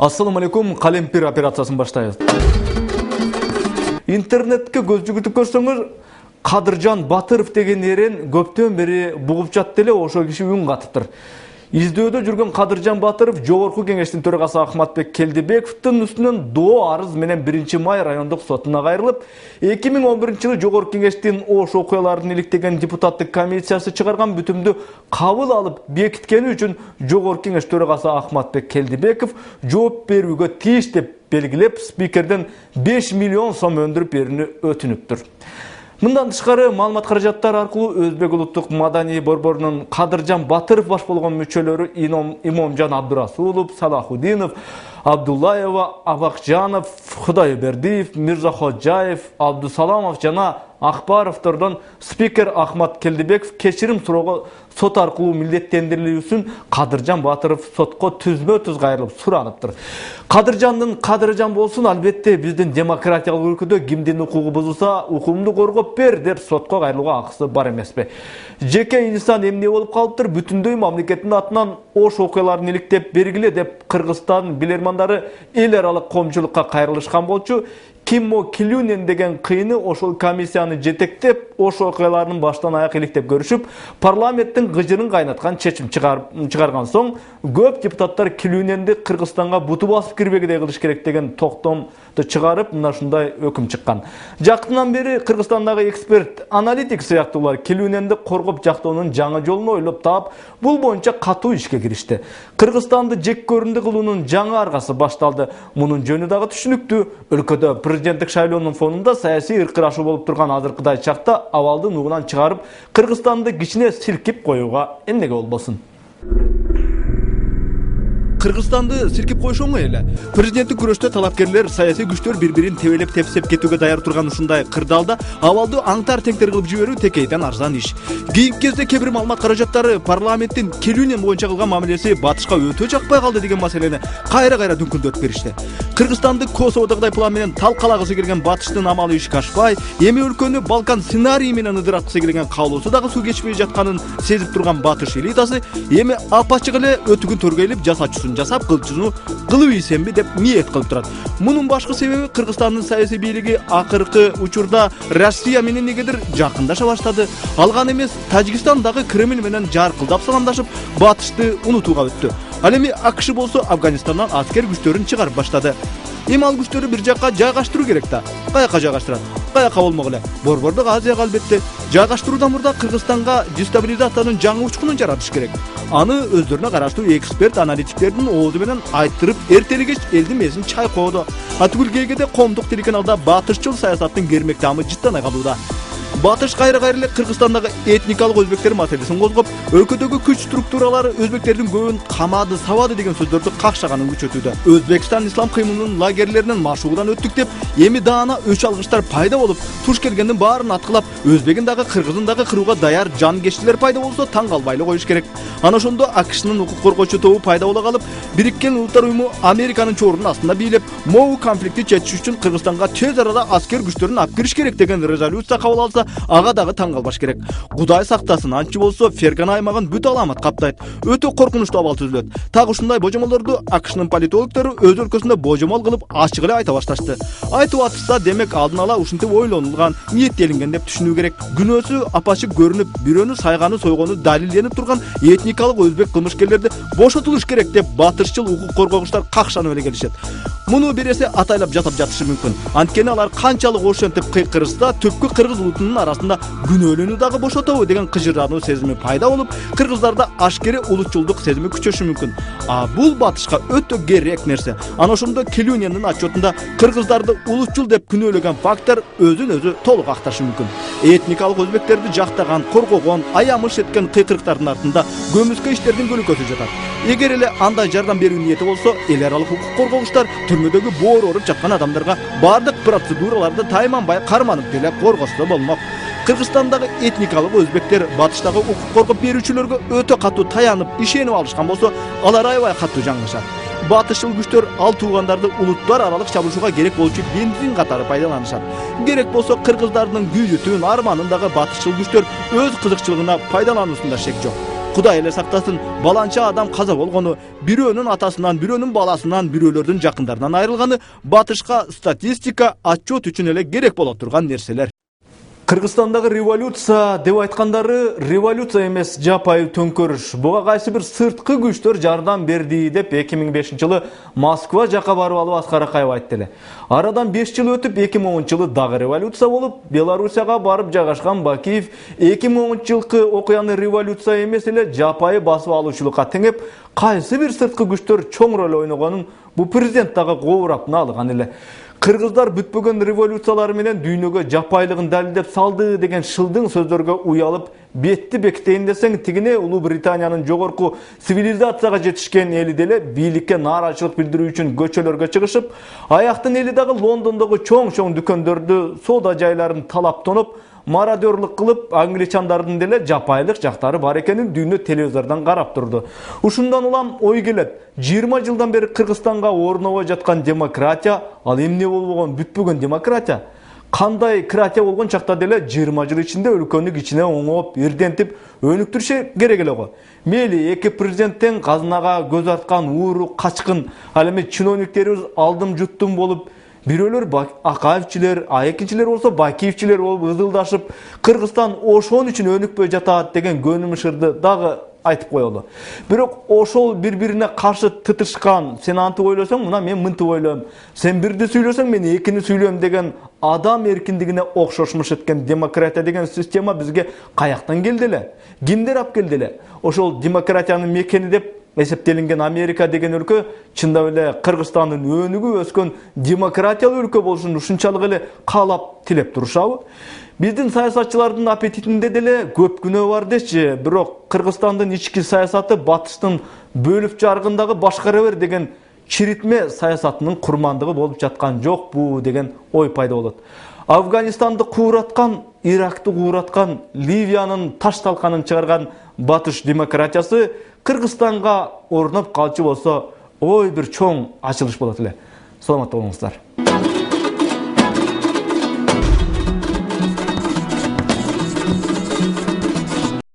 Ассаламу алейкум, Калемпир операциясын баштайбыз. Интернетке көз жүгүртүп көрсөңүз, Кадыржан Батыров деген эрен көптөн бери бугуп жатты эле, ошол киши үн катыптыр. Издөөдө жүргөн Кадыржан Батыров Жогорку Кеңештин төрагасы Ахматбек Келдибековдун үстүнөн доо арыз менен 1-май райондук сотуна кайрылып, 2011-жылы Жогорку Кеңештин ош окуяларын иликтеген депутаттык комиссиясы чыгарган бүтүмдү кабыл алып бекиткени үчүн Жогорку Кеңеш төрагасы Ахматбек Келдибеков жооп берүүгө тийиш деп белгилеп, спикерден 5 миллион сом өндүрүп берүүнү өтүнүптүр. Мындан тышкары маалымат каражаттары аркылуу Өзбек улуттук маданий борборунун Кадыржан Батыров баш болгон мүчөлөрү Имомжан Абдурасулов, Салахудинов, Абдуллаева, Абакжанов, Кудайбердиев, Мирзаходжаев, Абдусаламов жана Акбаровдордон спикер Ахмат Келдибеков кечирим суроого сот аркылуу милдеттендирилүүсүн Кадыржан Батыров сотко түзмө-түз кайрылып сураныптыр. Кадыржандын Кадыржан болсун, албетте биздин демократиялык өлкөдө кимдин укугу бузулса, укугумду коргоп бер деп сотко кайрылууга акысы бар эмеспи. Жеке инсан эмне болуп калыптыр? Бүтүндөй мамлекеттин атынан ош окуяларын иликтеп бергиле деп Кыргызстан билермандары эл аралык коомчулукка кайрылышкан болчу. Киммо Килюнен деген кыйыны ошол комиссияны жетектеп, ош окуяларынын баштан аяк иликтеп көрүшүп, парламенттин гыжырын кайнаткан чечим чыгарган соң, көп депутаттар Килюненди Кыргызстанга буту басып кирбегидей кылыш керек деген токтомду чыгарып, мына ушундай өкүм чыккан. Жактынан бери Кыргызстандагы эксперт, аналитик сыяктуулар Килюненди коргоп жактоонун жаңы жолун ойлоп таап, бул боюнча катуу ишке киришти. Кыргызстанды жек көрүндү кылуунун жаңы аргасы башталды. Мунун жөнү дагы түшүнүктүү. Өлкөдө президенттик шайлоонун фонунда саясий ыркырашуу болуп турган азыркыдай чакта абалдын угунан чыгарып, Кыргызстанды кичине силкип коюуга эмнеге болбосун? Кыргызстанды силкип коюш оңой эле. Президенттик күрөштө талапкерлер, саясий күчтөр бири-бирин тебелеп тепсеп кетүүгө даяр турган ушундай кырдаалда абалды аңтар теңтер кылып жиберүү текейден арзан иш. Кийинки кезде кээ бир маалымат каражаттары парламенттин Килюнен боюнча кылган мамилеси батышка өтө жакпай калды деген маселени кайра дүңкүлдөтүп беришти. Кыргызстанды Косоводогудай план менен талкалагысы келген батыштын амалы ишке ашпай, эми өлкөнү Балкан сценарийи менен ыдыраткысы келген каалоосу дагы суу кечпей жатканын сезип турган батыш элитасы эми апачык эле өтүгүн төргөйлөп жасачусун жасап кылчусуну кылып ийсемби деп ниет кылып турат. Мунун башкы себеби Кыргызстандын саясий бийлиги акыркы учурда Россия менен негедир жакындаша баштады. Алган эмес, Тажикстан дагы Кремль менен жаркылдап саламдашып, батышты унутууга өттү. Ал эми АКШ болсо Афганистандан аскер күчтөрүн чыгарып баштады. Эми ал күчтөрү бир жакка жайгаштыруу керек да. Каяка жайгаштырат? Каяка болмок эле. Борбордук Азияга албетте. Жайгаштыруудан мурда Кыргызстанга дестабилизациянын жаңы учкунун жаратыш керек. Аны өздөрүнө караштуу эксперт аналитиктердин оозу менен айттырып, эртелигеч элдин мезин чайкоодо. Атүгүл кээде коомдук телеканалда батышчыл саясаттын кермек таамы жыттанай калууда. Батыш кайра эле Кыргызстандагы этникалык өзбектер маселесин козгоп, өлкөдөгү күч структуралары өзбектердин көбүн камады, сабады деген сөздөрдү какшаганын күчөтүүдө. Өзбекстан ислам кыймылынын лагерлеринен машыгуудан өттүк деп, эми даана өч алгычтар пайда болуп, туш келгендин баарын аткылап, өзбегин дагы кыргызын дагы кырууга даяр жанкештилер пайда болсо таң калбайлы коюш керек. Ana ошондо АКШнын укук коргоочу тобу пайда боло калып, Бириккен Улуттар уюму Американын чорунун астында бийлеп, могу конфликтти чечиш үчүн Кыргызстанга тез арада аскер күчтөрүн алып кириш керек деген резолюция кабыл алса, ага дагы таң калбаш керек. Кудай сактасын, антчы болсо Фергана аймагын бүт аламат каптайт. Өтө коркунучтуу абал түзүлөт. Так ушундай божомолдорду АКШнын политологдору өз өлкөсүндө божомол кылып ачык эле айта башташты. Айтып атышса, демек алдын ала ушинтип ойлонулган, ниеттелинген деп түшүнүү керек. Күнөөсү апачык көрүнүп, бирөөнү сайганы сойгону далилденип турган этникалык өзбек кылмышкерлерди бошотулуш керек деп батышчыл укук коргоогучтар какшанып эле келишет. Муну бир эсе атайлап жатап жатышы мүмкүн. Анткени алар канчалык ошентип кыйкырышса, түпкү кыргыз улутунун арасында күнөөлүүнү дагы бошотобу деген кыжыраануу сезими пайда болуп, кыргыздарда ашкере улутчулдук сезими күчөшү мүмкүн. А бул батышка өтө керек нерсе. Ana ошондо Килюненин отчетунда кыргыздарды улутчул деп күнөөлөгөн фактор өзүн өзү толук акташы мүмкүн. Этникалык өзбектерди жактаган, коргогон, аямыш эткен кыйкырыктардын артында көмүскө иштердин көлөкөсү жатат. Эгер эле андай жардам берүү ниети болсо, эл аралык укук коргоогучтар түрмөдөгү боор оруп жаткан адамдарга бардык процедураларды тайманбай карманып деле коргосо болмок. Кыргызстандагы этникалык өзбектер батыштагы укук коргоп берүүчүлөргө өтө катуу таянып, ишенип алышкан болсо, алар аябай катуу жаңылышат. Батышчыл күчтөр ал туугандарды улуттар аралык чабышууга керек болчу бензин катары пайдаланышат. Керек болсо кыргыздардын күйүтүн, арманын дагы батышчыл күчтөр өз кызыкчылыгына пайдалануусунда шек жок. Кудай эле сактасын, баланча адам каза болгону, бирөөнүн атасынан, бирөөнүн баласынан, бирөөлөрдүн жакындарынан айрылганы батышка статистика отчет үчүн эле керек боло турган нерселер. Кыргызстандагы революция деп айткандары революция эмес, жапайы төңкөрүш. Буга кайсы бир сырткы күчтөр жардам берди деп 2005-жылы Москва жака барып алып Аскар Акаев айтты эле. Арадан 5 жыл өтүп 2010-жылы дагы революция болуп, Белоруссияга барып жайгашкан Бакиев 2010-жылкы окуяны революция эмес эле жапайы басып алуучулукка теңеп, кайсы бир сырткы күчтөр чоң роль ойногонун бу президент дагы коорап алган эле. Кыргыздар бүтпөгөн революциялары менен дүйнөгө жапайлыгын далилдеп салды деген шылдың сөздөргө уялып, бетти бекитейин десең, тигине Улуу Британиянын жогорку цивилизацияга жетишкен эли деле бийликке нааразычылык билдирүү үчүн көчөлөргө чыгышып, аяктын эли дагы Лондондогу чоң дүкөндөрдү, соода жайларын талап тоноп, марадерлык кылып, англичандардын деле жапайлык жактары бар экенин дүйнө телевизордон карап турду. Ушундан улам ой келет, 20 жылдан бери Кыргызстанга орнобой жаткан демократия, ал эмне болбогон бүтпөгөн демократия? Кандай кратия болгон чакта деле 20 жыл ичинде өлкөнү кичине оңоп, ирдентип, өнүктүрүшө керек эле го. Мейли эки президенттен казынага көз арткан ууру качкын, ал эми чиновниктерибиз алдым жуттум болуп, бирөөлөр Акаевчилер, а экинчилер болсо Бакиевчилер болуп ызылдашып, Кыргызстан ошон үчүн өнүкпөй жатат деген көнүм ышырды дагы айтып коелу. Бирок ошол бири-бирине каршы тытышкан, сен антип ойлосоң, мына мен мынтип ойлойм. Сен бирди сүйлөсөң, мен экини сүйлөйм деген адам эркиндигине окшошмуш эткен демократия деген система бизге каяктан келди эле? Кимдер алып келди эле? Ошол демократиянын мекени деп эсептелинген Америка деген өлкө чындап эле Кыргызстандын өнүгүп өскөн демократиялуу өлкө болушун ушунчалык эле каалап тилеп турушабы? Биздин саясатчылардын аппетитинде деле көп күнөө бар дечи, бирок Кыргызстандын ички саясаты батыштын бөлүп жаргындагы башкара бер деген чиритме саясатынын курмандыгы болуп жаткан жокпу деген ой пайда болот. Афганистанды куураткан, Иракты куураткан, Ливиянын таш талканын чыгарган батыш демократиясы Кыргызстанга орноп калчу болсо, ой бир чоң ачылыш болот эле. Саламатта болуңуздар.